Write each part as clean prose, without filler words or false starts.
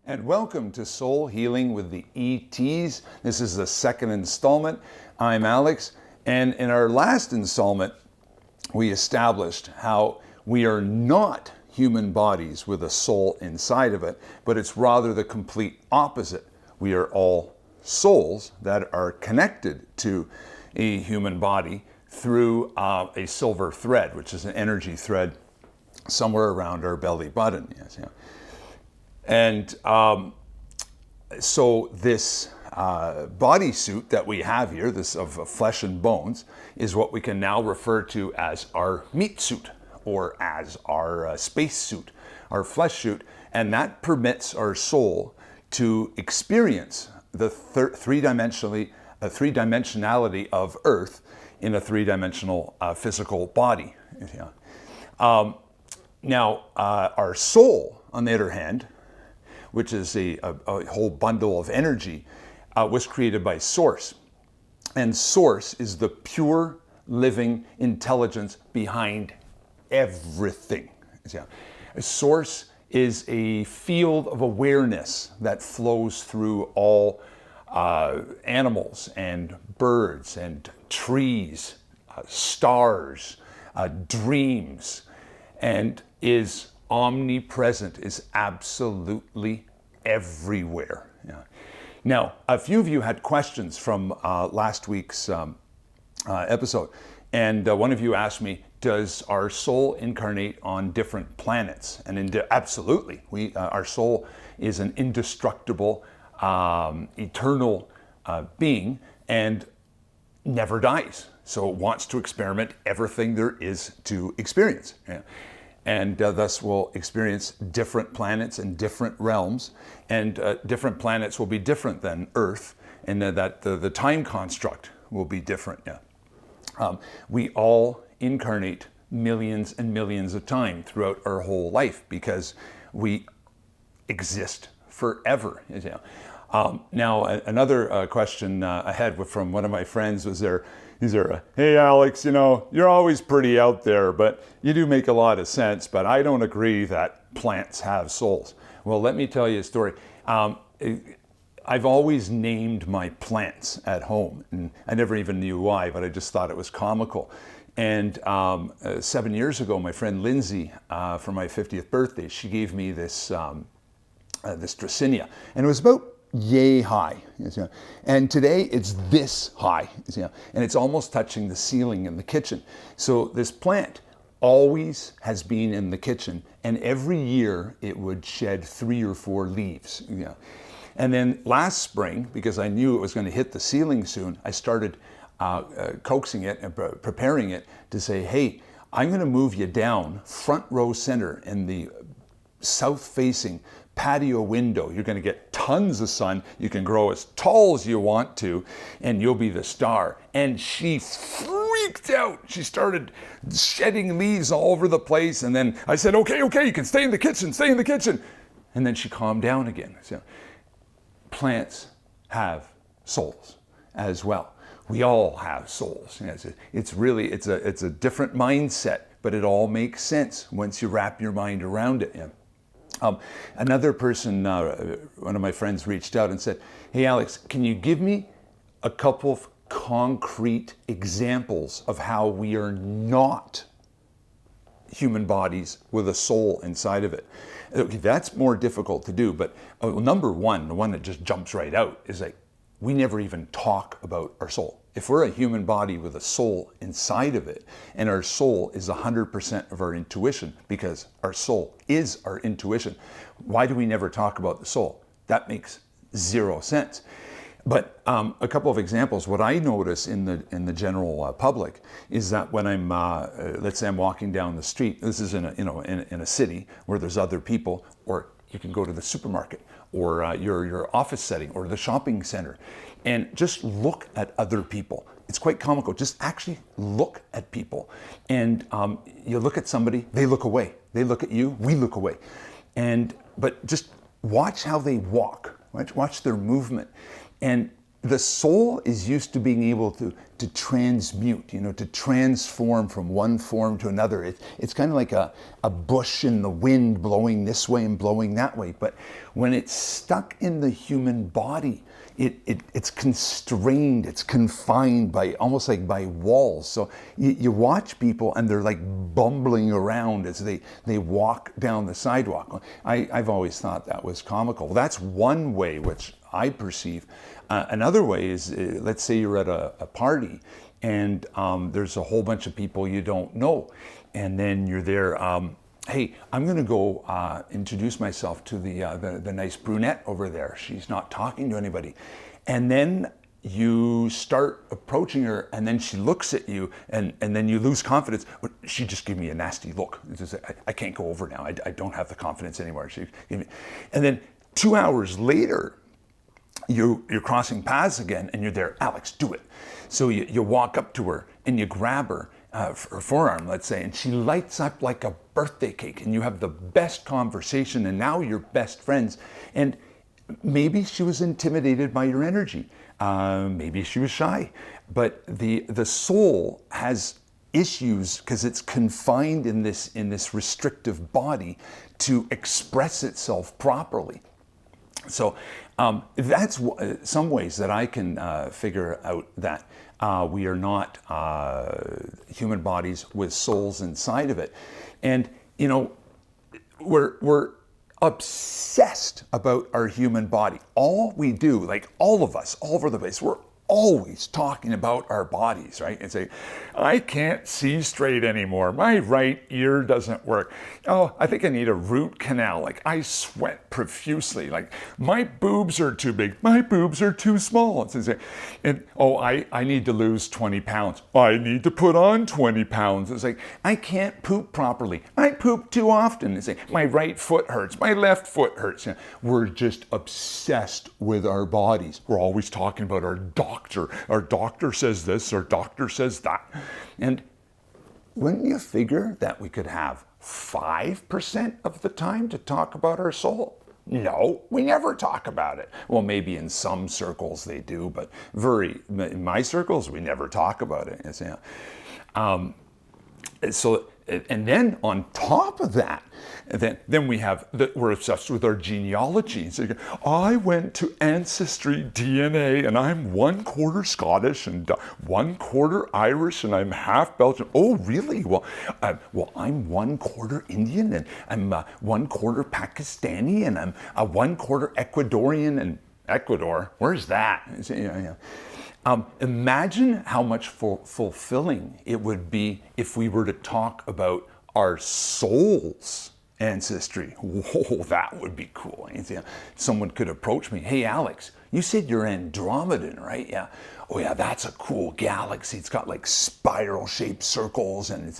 And welcome to Soul Healing with the ETs. This is the second installment. I'm Alex, and in our last installment, we established how we are not human bodies with a soul inside of it, but it's rather the complete opposite. We are all souls that are connected to a human body through a silver thread, which is an energy thread somewhere around our belly button. Yes, yeah. And so this bodysuit that we have here, this of flesh and bones, is what we can now refer to as our meat suit or as our space suit, our flesh suit, and that permits our soul to experience the three-dimensionality of Earth in a three-dimensional physical body. Yeah. Now, our soul, on the other hand, which is a whole bundle of energy, was created by Source. And Source is the pure living intelligence behind everything. Yeah. Source is a field of awareness that flows through all animals and birds and trees, stars, dreams, and is omnipresent, is absolutely everywhere. Yeah. Now, a few of you had questions from last week's episode, and one of you asked me, does our soul incarnate on different planets? And absolutely, our soul is an indestructible, eternal being and never dies. So it wants to experiment everything there is to experience. Yeah. And thus will experience different planets and different realms, and different planets will be different than Earth, and that the time construct will be different. Yeah. We all incarnate millions and millions of times throughout our whole life because we exist forever. Now, another question I had from one of my friends was hey Alex, you're always pretty out there, but you do make a lot of sense, but I don't agree that plants have souls. Well, let me tell you a story. I've always named my plants at home, and I never even knew why, but I just thought it was comical. And 7 years ago, my friend Lindsay, for my 50th birthday, she gave me this Dracaena, and it was about yay high. And today it's this high, and it's almost touching the ceiling in the kitchen. So this plant always has been in the kitchen, and every year it would shed 3 or 4 leaves. And then last spring, because I knew it was going to hit the ceiling soon, I started coaxing it and preparing it to say, hey, I'm going to move you down front row center in the south-facing patio window. You're going to get tons of sun. You can grow as tall as you want to, and you'll be the star. And she freaked out. She started shedding leaves all over the place. And then I said, okay, you can stay in the kitchen. And then she calmed down again. So, plants have souls as well. We all have souls. It's a different mindset, but it all makes sense once you wrap your mind around it. Yeah. Another person, one of my friends, reached out and said, hey Alex, can you give me a couple of concrete examples of how we are not human bodies with a soul inside of it? Okay, that's more difficult to do, but number one, the one that just jumps right out, is like, we never even talk about our soul. If we're a human body with a soul inside of it, and our soul is 100% of our intuition, because our soul is our intuition, why do we never talk about the soul? That makes zero sense. But a couple of examples. What I notice in the general public is that when I'm, let's say I'm walking down the street, this is in a city where there's other people, or you can go to the supermarket, or your office setting, or the shopping center, and just look at other people. It's quite comical. Just actually look at people. And you look at somebody, they look away. They look at you, we look away. But just watch how they walk, right? Watch their movement. And the soul is used to being able to transmute, to transform from one form to another. It's kind of like a bush in the wind blowing this way and blowing that way. But when it's stuck in the human body, it's constrained, it's confined by almost like by walls. So you watch people and they're like bumbling around as they walk down the sidewalk. I've always thought that was comical. That's one way which I perceive. Another way is, let's say you're at a party and there's a whole bunch of people you don't know. And then you're there, hey, I'm going to go introduce myself to the nice brunette over there. She's not talking to anybody. And then you start approaching her and then she looks at you and then you lose confidence. She just gave me a nasty look. Just, I can't go over now. I don't have the confidence anymore. And then 2 hours later, you're crossing paths again and you're there, Alex, do it. So you walk up to her and you grab her forearm, let's say, and she lights up like a birthday cake and you have the best conversation and now you're best friends. And maybe she was intimidated by your energy. Maybe she was shy, but the soul has issues because it's confined in this restrictive body to express itself properly. So that's some ways that I can figure out that we are not human bodies with souls inside of it. And, we're obsessed about our human body. All we do, like all of us, all over the place, we're always talking about our bodies, right? And say, I can't see straight anymore. My right ear doesn't work. Oh, I think I need a root canal. Like I sweat profusely. Like my boobs are too big. My boobs are too small. And oh, I need to lose 20 pounds. I need to put on 20 pounds. It's like, I can't poop properly. I poop too often. It's like, my right foot hurts. My left foot hurts. We're just obsessed with our bodies. We're always talking about our doctor. Our doctor says this, our doctor says that. And wouldn't you figure that we could have 5% of the time to talk about our soul? No, we never talk about it. Well, maybe in some circles they do, but in my circles, we never talk about it. And then on top of that, then we have we're obsessed with our genealogy. So I went to Ancestry DNA and I'm 1/4 Scottish and 1/4 Irish and I'm half Belgian. Oh, really? Well, I'm 1/4 Indian and I'm 1/4 Pakistani and I'm 1/4 Ecuadorian. And Ecuador, where's that? Imagine how much fulfilling it would be if we were to talk about our soul's ancestry. Whoa, that would be cool. Someone could approach me, hey Alex, you said you're Andromedan, right? Yeah. Oh yeah, that's a cool galaxy. It's got like spiral-shaped circles, and it's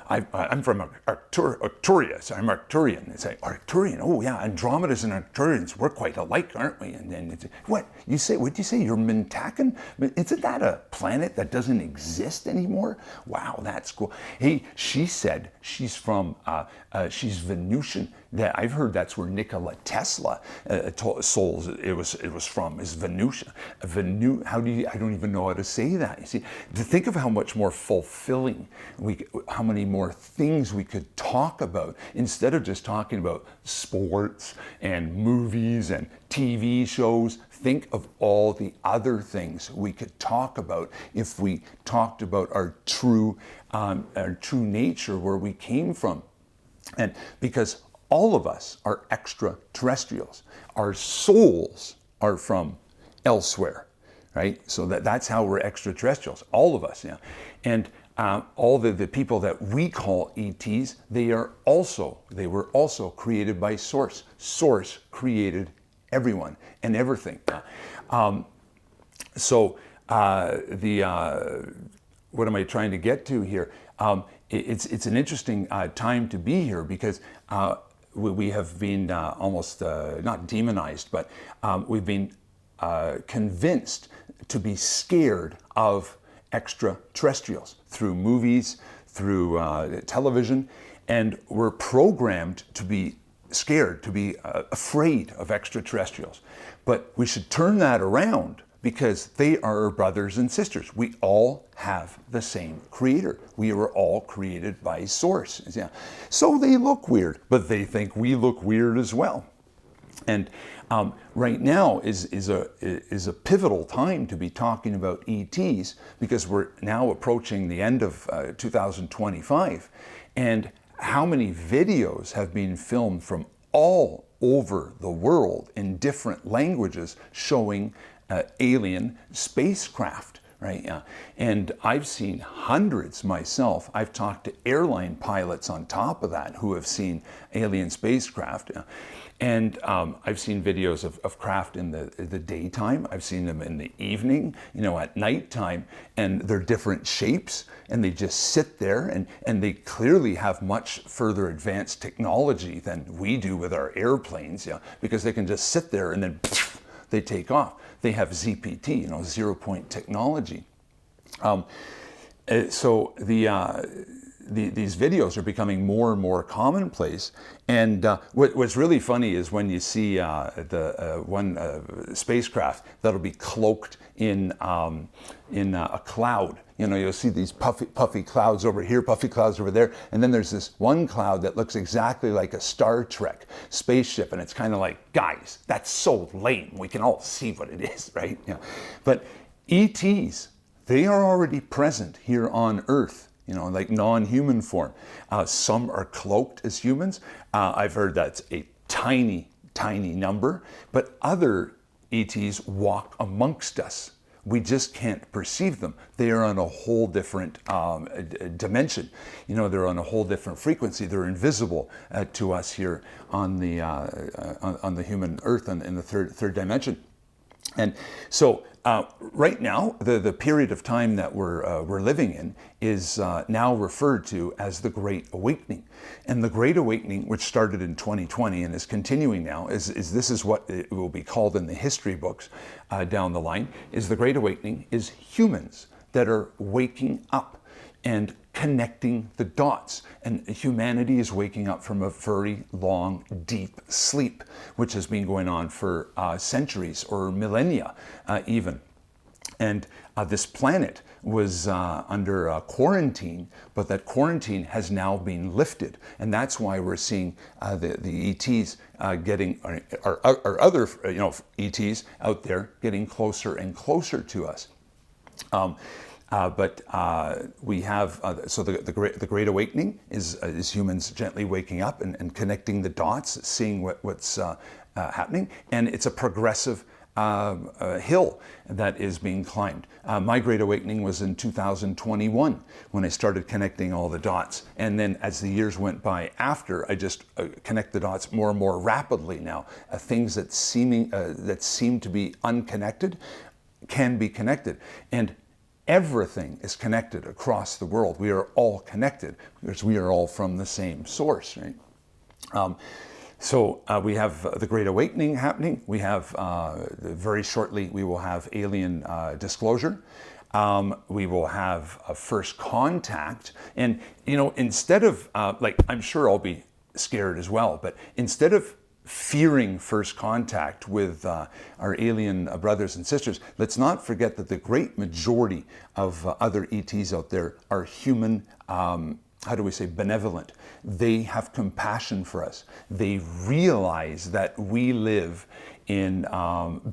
I'm from Arcturus. So I'm Arcturian. It's like Arcturian. Oh yeah, Andromedas and Arcturians, we're quite alike, aren't we? And then it's what you say? What do you say? You're Mintakan? Isn't that a planet that doesn't exist anymore? Wow, that's cool. Hey, she said she's from she's Venusian. That I've heard that's where Nikola Tesla souls it was from, is Venusian. How do you? I don't even know how to say that. You see, to think of how much more fulfilling how many more things we could talk about instead of just talking about sports and movies and TV shows. Think of all the other things we could talk about if we talked about our true nature, where we came from, and because all of us are extraterrestrials. Our souls are from elsewhere, right? So that's how we're extraterrestrials, all of us. Yeah. And all the people that we call ETs, they were also created by Source. Source created everyone and everything. What am I trying to get to here? It's an interesting time to be here because we have been almost not demonized, but we've been convinced to be scared of extraterrestrials through movies, through television, and we're programmed to be scared, to be afraid of extraterrestrials. But we should turn that around, because they are our brothers and sisters. We all have the same creator. We were all created by Source. Yeah. So they look weird, but they think we look weird as well. And right now is a pivotal time to be talking about ETs, because we're now approaching the end of 2025. And how many videos have been filmed from all over the world in different languages showing alien spacecraft, right? And I've seen hundreds myself. I've talked to airline pilots on top of that who have seen alien spacecraft. And I've seen videos of craft in the daytime. I've seen them in the evening, at nighttime, and they're different shapes, and they just sit there, and they clearly have much further advanced technology than we do with our airplanes, because they can just sit there and then they take off. They have ZPT, zero-point technology. So these videos are becoming more and more commonplace. And what's really funny is when you see one spacecraft that'll be cloaked in a cloud. You'll see these puffy clouds over here, puffy clouds over there, and then there's this one cloud that looks exactly like a Star Trek spaceship, and it's kind of like, guys, that's so lame. We can all see what it is, right? But ETs, they are already present here on Earth, like non-human form. Some are cloaked as humans. I've heard that's a tiny, tiny number, but other ETs walk amongst us. We just can't perceive them. They are on a whole different dimension. They're on a whole different frequency. They're invisible to us here on the human Earth and in the third dimension. And so right now, the period of time that we're living in is now referred to as the Great Awakening. And the Great Awakening, which started in 2020 and is continuing now, this is what it will be called in the history books down the line, is the Great Awakening is humans that are waking up and connecting the dots. And humanity is waking up from a very long, deep sleep, which has been going on for centuries or millennia even. And this planet was under quarantine, but that quarantine has now been lifted. And that's why we're seeing the ETs getting, or other ETs out there getting closer and closer to us. But we have, so the Great Awakening is humans gently waking up and connecting the dots, seeing what's happening. And it's a progressive hill that is being climbed. My Great Awakening was in 2021 when I started connecting all the dots. And then as the years went by after, I just connect the dots more and more rapidly now. Things that seem to be unconnected can be connected. And everything is connected across the world. We are all connected because we are all from the same source, right? So we have the Great Awakening happening. We have, very shortly, we will have alien disclosure. We will have a first contact. And, instead of, I'm sure I'll be scared as well, but instead of fearing first contact with our alien brothers and sisters, let's not forget that the great majority of other ETs out there are human, benevolent. They have compassion for us. They realize that we live in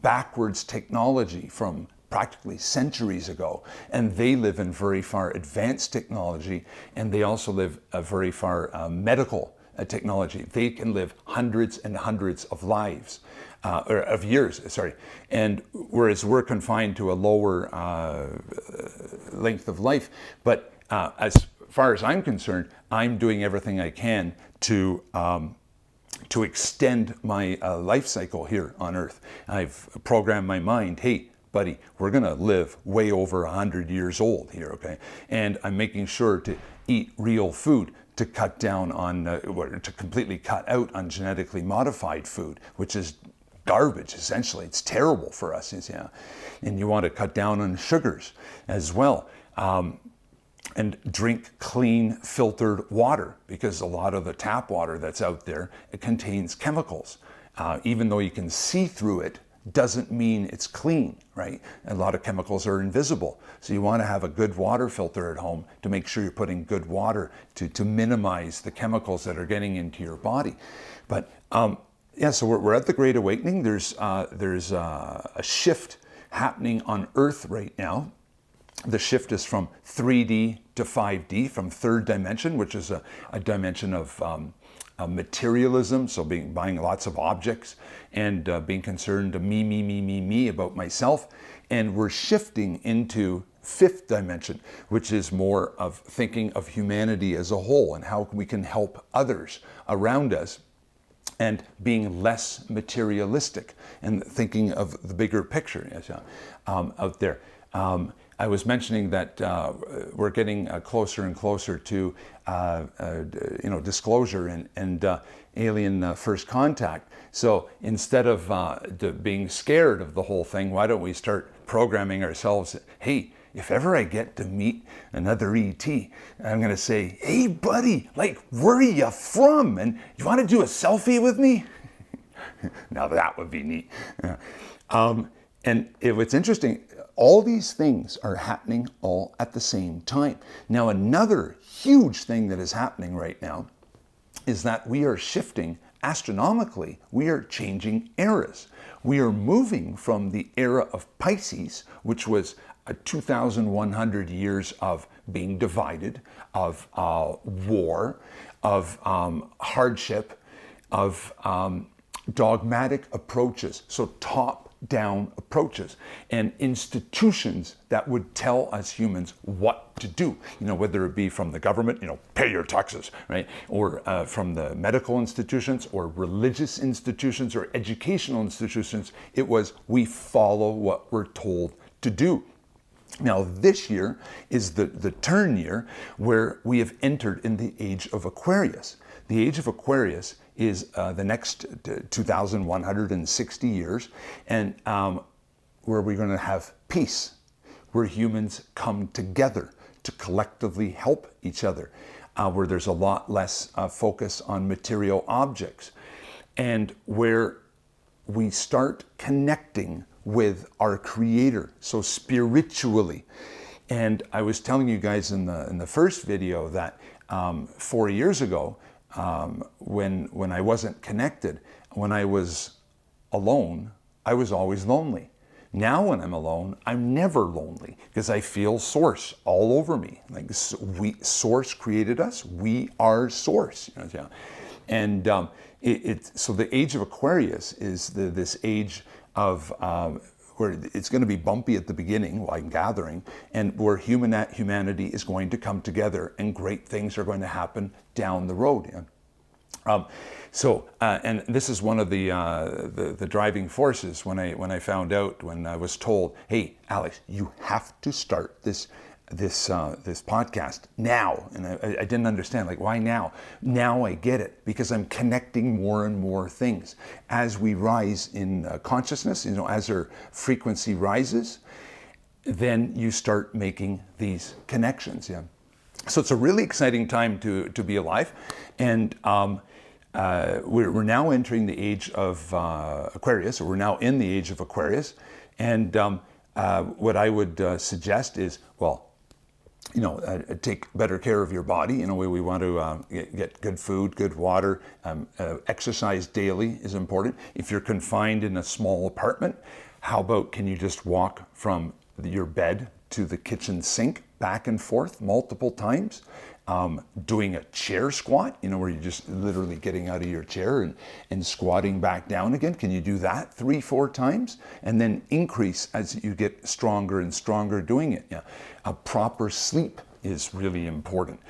backwards technology from practically centuries ago, and they live in very far advanced technology, and they also live very far medical technology. They can live hundreds and hundreds of lives, or of years, sorry. And whereas we're confined to a lower length of life. But as far as I'm concerned, I'm doing everything I can to extend my life cycle here on Earth. I've programmed my mind, hey, buddy, we're gonna live way over 100 years old here, okay? And I'm making sure to eat real food, to cut down on, to completely cut out on genetically modified food, which is garbage, essentially. It's terrible for us, yeah. And you want to cut down on sugars as well. and drink clean filtered water, because a lot of the tap water that's out there, it contains chemicals. Even though you can see through it, doesn't mean it's clean, right? A lot of chemicals are invisible. So you want to have a good water filter at home to make sure you're putting good water to minimize the chemicals that are getting into your body. But yeah, so we're at the Great Awakening. There's a shift happening on Earth right now. The shift is from 3D to 5D, from third dimension, which is a dimension of materialism, so buying lots of objects and being concerned to me about myself. And we're shifting into fifth dimension, which is more of thinking of humanity as a whole and how we can help others around us, and being less materialistic and thinking of the bigger picture out there. I was mentioning that we're getting closer and closer to disclosure and alien first contact. So instead of being scared of the whole thing, why don't we start programming ourselves? Hey, if ever I get to meet another ET, I'm going to say, hey, buddy, like, where are you from? And you want to do a selfie with me? Now that would be neat. And what's interesting, all these things are happening all at the same time. Now, another huge thing that is happening right now is that we are shifting astronomically. We are changing eras. We are moving from the era of Pisces, which was 2,100 years of being divided, of war, of hardship, of dogmatic approaches, so top-down approaches, and institutions that would tell us humans what to do, whether it be from the government, pay your taxes, right, or from the medical institutions or religious institutions or educational institutions. It was, we follow what we're told to do. Now, this year is the turn year where we have entered in the Age of Aquarius. The Age of Aquarius is the next 2,160 years, and where we're going to have peace, where humans come together to collectively help each other, where there's a lot less focus on material objects, and where we start connecting with our Creator, so spiritually. And I was telling you guys in the first video that 4 years ago, when I wasn't connected, when I was alone, I was always lonely. Now when I'm alone, I'm never lonely, because I feel Source all over me. Like, Source created us, we are Source. And so the Age of Aquarius is this age of where it's going to be bumpy at the beginning, like gathering, and where humanity is going to come together and great things are going to happen down the road. And this is one of the driving forces when I found out, when I was told, hey, Alex, you have to start this podcast now. And I didn't understand, like, why now? Now I get it, because I'm connecting more and more things. As we rise in consciousness, as our frequency rises, then you start making these connections. So it's a really exciting time to be alive. And we're now entering the Age of Aquarius, or we're now in the Age of Aquarius. And what I would suggest is, well, take better care of your body. We want to get good food, good water. Exercise daily is important. If you're confined in a small apartment, how about, can you just walk from your bed to the kitchen sink back and forth multiple times? Doing a chair squat, where you're just literally getting out of your chair and squatting back down again. Can you do that 3-4 times? And then increase as you get stronger and stronger doing it. A proper sleep is really important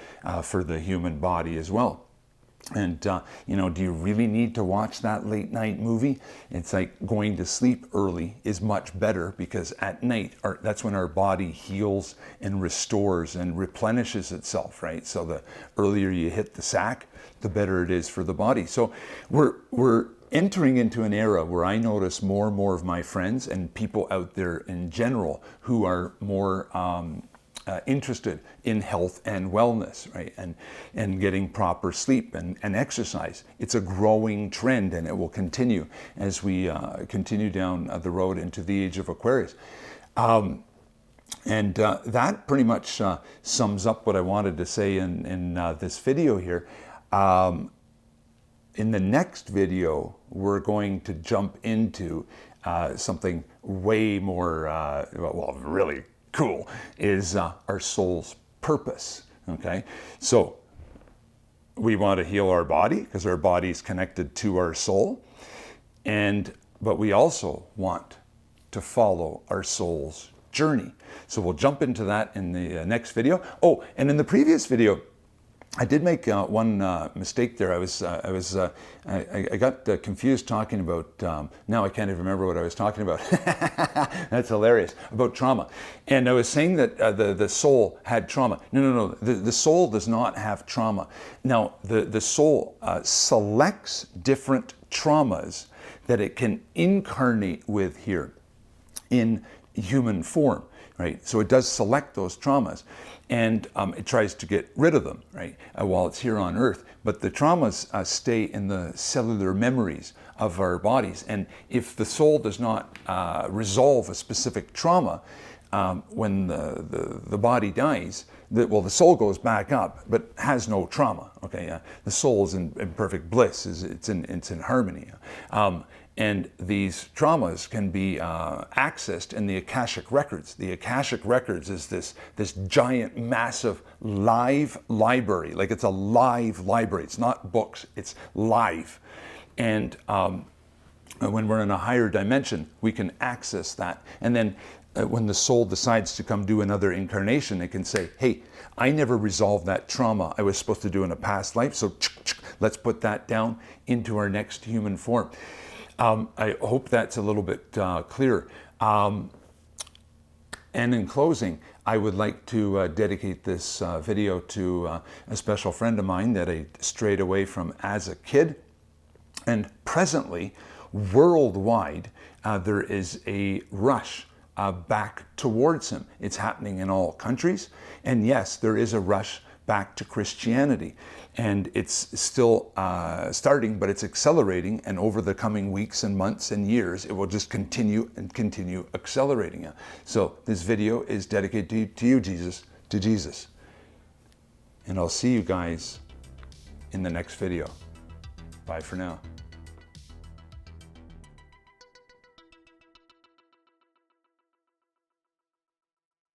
for the human body as well. And, do you really need to watch that late night movie? It's like going to sleep early is much better, because at night, that's when our body heals and restores and replenishes itself, right? So the earlier you hit the sack, the better it is for the body. So we're entering into an era where I notice more and more of my friends and people out there in general who are more interested in health and wellness, right? And getting proper sleep and exercise. It's a growing trend, and it will continue as we continue down the road into the Age of Aquarius. And that pretty much sums up what I wanted to say in this video here. In the next video, we're going to jump into something way more, well, really cool, is our soul's purpose, okay? So we want to heal our body because our body is connected to our soul, but we also want to follow our soul's journey. So we'll jump into that in the next video. Oh, and in the previous video, I did make one mistake there. I got confused talking about, now I can't even remember what I was talking about. That's hilarious, about trauma. And I was saying that the soul had trauma. No, the soul does not have trauma. Now, the soul selects different traumas that it can incarnate with here in human form, right? So it does select those traumas, and it tries to get rid of them, right, while it's here on Earth. But the traumas stay in the cellular memories of our bodies. And if the soul does not resolve a specific trauma, when the body dies, the soul goes back up, but has no trauma, okay? The soul is in perfect bliss, it's in harmony. And these traumas can be accessed in the Akashic Records. The Akashic Records is this giant, massive, live library. Like, it's a live library. It's not books, it's live. And when we're in a higher dimension, we can access that. And then when the soul decides to come do another incarnation, it can say, hey, I never resolved that trauma I was supposed to do in a past life, so let's put that down into our next human form. I hope that's a little bit clearer. And in closing, I would like to dedicate this video to a special friend of mine that I strayed away from as a kid. And presently, worldwide, there is a rush back towards him. It's happening in all countries. And yes, there is a rush back to Christianity. And it's still starting, but it's accelerating. And over the coming weeks and months and years, it will just continue and continue accelerating. So this video is dedicated to you, to Jesus. And I'll see you guys in the next video. Bye for now.